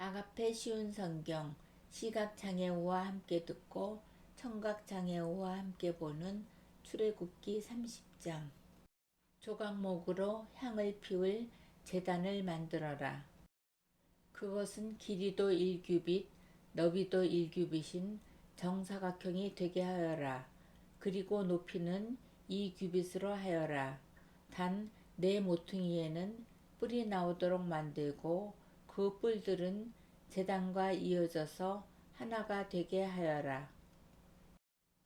아가페 쉬운 성경, 시각장애우와 함께 듣고 청각장애우와 함께 보는 출애굽기 30장. 조각목으로 향을 피울 제단을 만들어라. 그것은 길이도 1규빗, 너비도 1규빗인 정사각형이 되게 하여라. 그리고 높이는 2규빗으로 하여라. 단 네 모퉁이에는 뿔이 나오도록 만들고 그 뿔들은 제단과 이어져서 하나가 되게 하여라.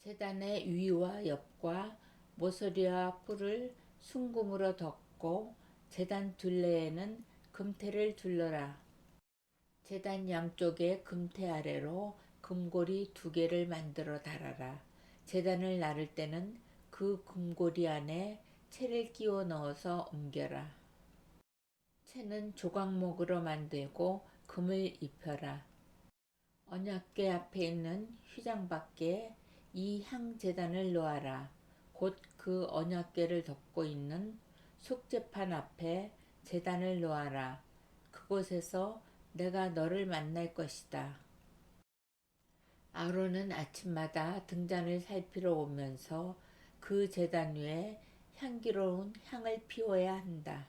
제단의 위와 옆과 모서리와 뿔을 순금으로 덮고 제단 둘레에는 금테를 둘러라. 제단 양쪽에 금테 아래로 금고리 2개를 만들어 달아라. 제단을 나를 때는 그 금고리 안에 채를 끼워 넣어서 옮겨라. 채는 조각목으로 만들고 금을 입혀라. 언약궤 앞에 있는 휘장 밖에 이 향제단을 놓아라. 곧 그 언약궤를 덮고 있는 속죄판 앞에 제단을 놓아라. 그곳에서 내가 너를 만날 것이다. 아론은 아침마다 등잔을 살피러 오면서 그 제단 위에 향기로운 향을 피워야 한다.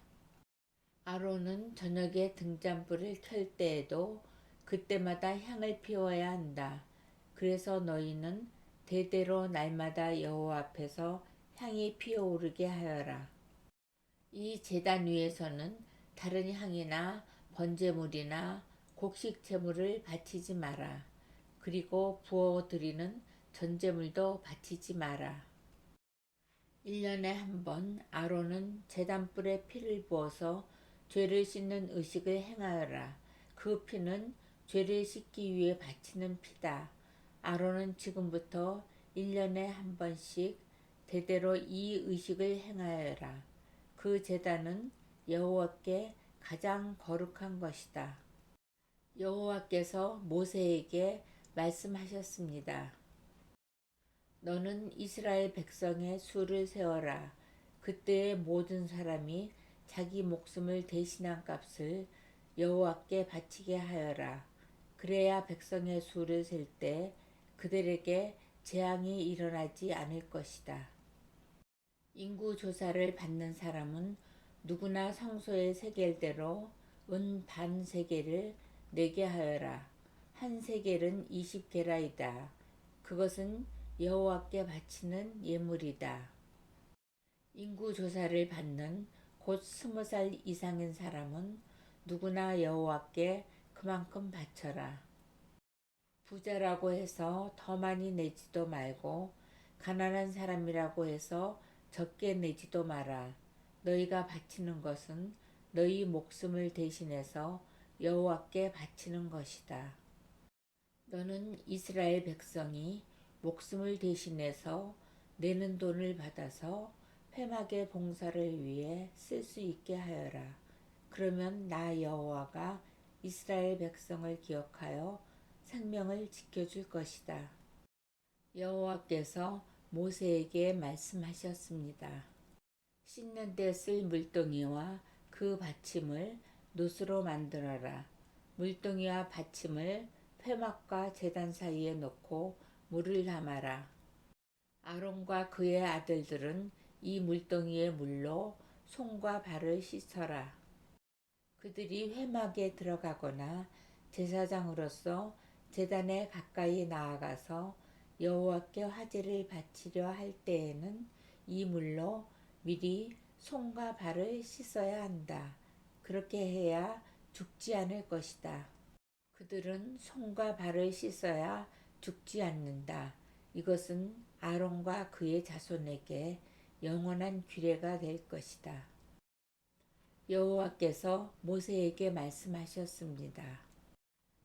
아론은 저녁에 등잔불을 켤 때에도 그때마다 향을 피워야 한다. 그래서 너희는 대대로 날마다 여호와 앞에서 향이 피어오르게 하여라. 이 제단 위에서는 다른 향이나 번제물이나 곡식 제물을 바치지 마라. 그리고 부어 드리는 전제물도 바치지 마라. 1년에 한 번 아론은 제단불에 피를 부어서 죄를 씻는 의식을 행하여라. 그 피는 죄를 씻기 위해 바치는 피다. 아론은 지금부터 1년에 한 번씩 대대로 이 의식을 행하여라. 그 제단은 여호와께 가장 거룩한 것이다. 여호와께서 모세에게 말씀하셨습니다. 너는 이스라엘 백성의 수를 세워라. 그때의 모든 사람이 자기 목숨을 대신한 값을 여호와께 바치게 하여라. 그래야 백성의 수를 셀 때 그들에게 재앙이 일어나지 않을 것이다. 인구 조사를 받는 사람은 누구나 성소의 세겔대로 은 반 세겔을 내게 하여라. 한 세겔은 20게라이다. 그것은 여호와께 바치는 예물이다. 인구 조사를 받는 곧 20살 이상인 사람은 누구나 여호와께 그만큼 바쳐라. 부자라고 해서 더 많이 내지도 말고 가난한 사람이라고 해서 적게 내지도 마라. 너희가 바치는 것은 너희 목숨을 대신해서 여호와께 바치는 것이다. 너는 이스라엘 백성이 목숨을 대신해서 내는 돈을 받아서 회막의 봉사를 위해 쓸 수 있게 하여라. 그러면 나 여호와가 이스라엘 백성을 기억하여 생명을 지켜줄 것이다. 여호와께서 모세에게 말씀하셨습니다. 씻는 데 쓸 물동이와 그 받침을 놋으로 만들어라. 물동이와 받침을 회막과 제단 사이에 놓고 물을 담아라. 아론과 그의 아들들은 이 물동이의 물로 손과 발을 씻어라. 그들이 회막에 들어가거나 제사장으로서 제단에 가까이 나아가서 여호와께 화제를 바치려 할 때에는 이 물로 미리 손과 발을 씻어야 한다. 그렇게 해야 죽지 않을 것이다. 그들은 손과 발을 씻어야 죽지 않는다. 이것은 아론과 그의 자손에게 영원한 규례가 될 것이다. 여호와께서 모세에게 말씀하셨습니다.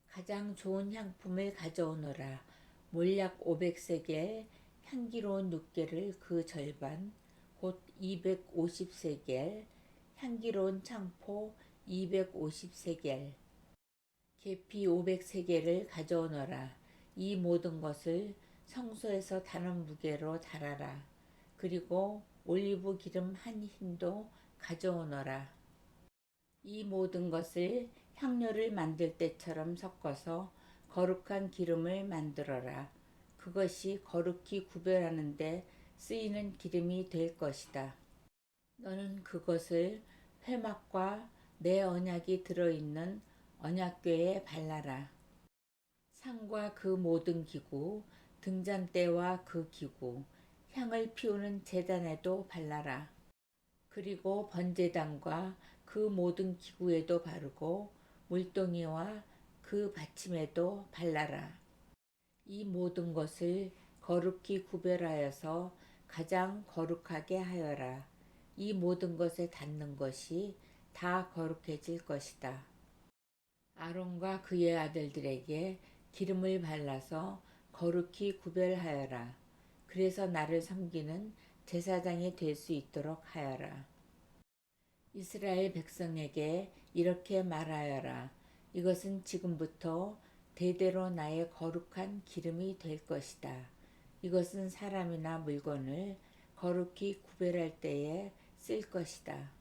가장 좋은 향품을 가져오너라. 몰약 500세겔, 향기로운 눕개를 그 절반, 곧 250세겔, 향기로운 창포 250세겔, 계피 500세겔을 가져오너라. 이 모든 것을 성소에서 다는 무게로 달아라. 그리고 올리브 기름 한 흰도 가져오너라. 이 모든 것을 향료를 만들 때처럼 섞어서 거룩한 기름을 만들어라. 그것이 거룩히 구별하는 데 쓰이는 기름이 될 것이다. 너는 그것을 회막과 내 언약이 들어있는 언약궤에 발라라. 상과 그 모든 기구, 등잔대와 그 기구, 향을 피우는 제단에도 발라라. 그리고 번제단과 그 모든 기구에도 바르고 물동이와 그 받침에도 발라라. 이 모든 것을 거룩히 구별하여서 가장 거룩하게 하여라. 이 모든 것에 닿는 것이 다 거룩해질 것이다. 아론과 그의 아들들에게 기름을 발라서 거룩히 구별하여라. 그래서 나를 섬기는 제사장이 될 수 있도록 하여라. 이스라엘 백성에게 이렇게 말하여라. 이것은 지금부터 대대로 나의 거룩한 기름이 될 것이다. 이것은 사람이나 물건을 거룩히 구별할 때에 쓸 것이다.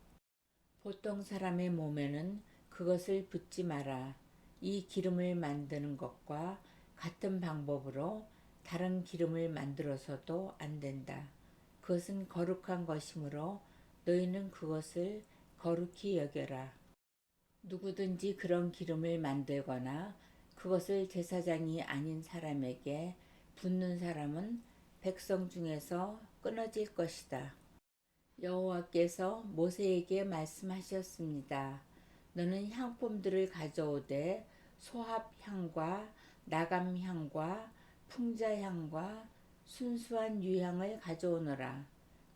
보통 사람의 몸에는 그것을 붓지 마라. 이 기름을 만드는 것과 같은 방법으로 다른 기름을 만들어서도 안 된다. 그것은 거룩한 것이므로 너희는 그것을 거룩히 여겨라. 누구든지 그런 기름을 만들거나 그것을 제사장이 아닌 사람에게 붓는 사람은 백성 중에서 끊어질 것이다. 여호와께서 모세에게 말씀하셨습니다. 너는 향품들을 가져오되 소합향과 나감향과 풍자향과 순수한 유향을 가져오너라.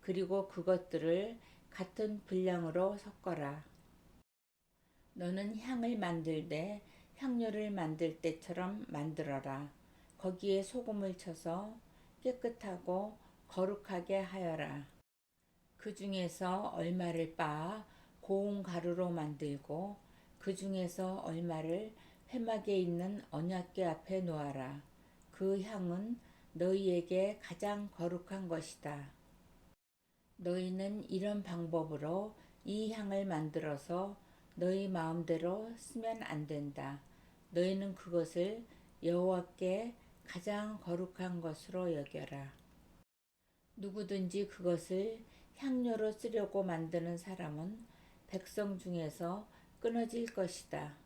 그리고 그것들을 같은 분량으로 섞어라. 너는 향을 만들되 향료를 만들 때처럼 만들어라. 거기에 소금을 쳐서 깨끗하고 거룩하게 하여라. 그 중에서 얼마를 빻아 고운 가루로 만들고 그 중에서 얼마를 회막에 있는 언약궤 앞에 놓아라. 그 향은 너희에게 가장 거룩한 것이다. 너희는 이런 방법으로 이 향을 만들어서 너희 마음대로 쓰면 안 된다. 너희는 그것을 여호와께 가장 거룩한 것으로 여겨라. 누구든지 그것을 향료로 쓰려고 만드는 사람은 백성 중에서 끊어질 것이다.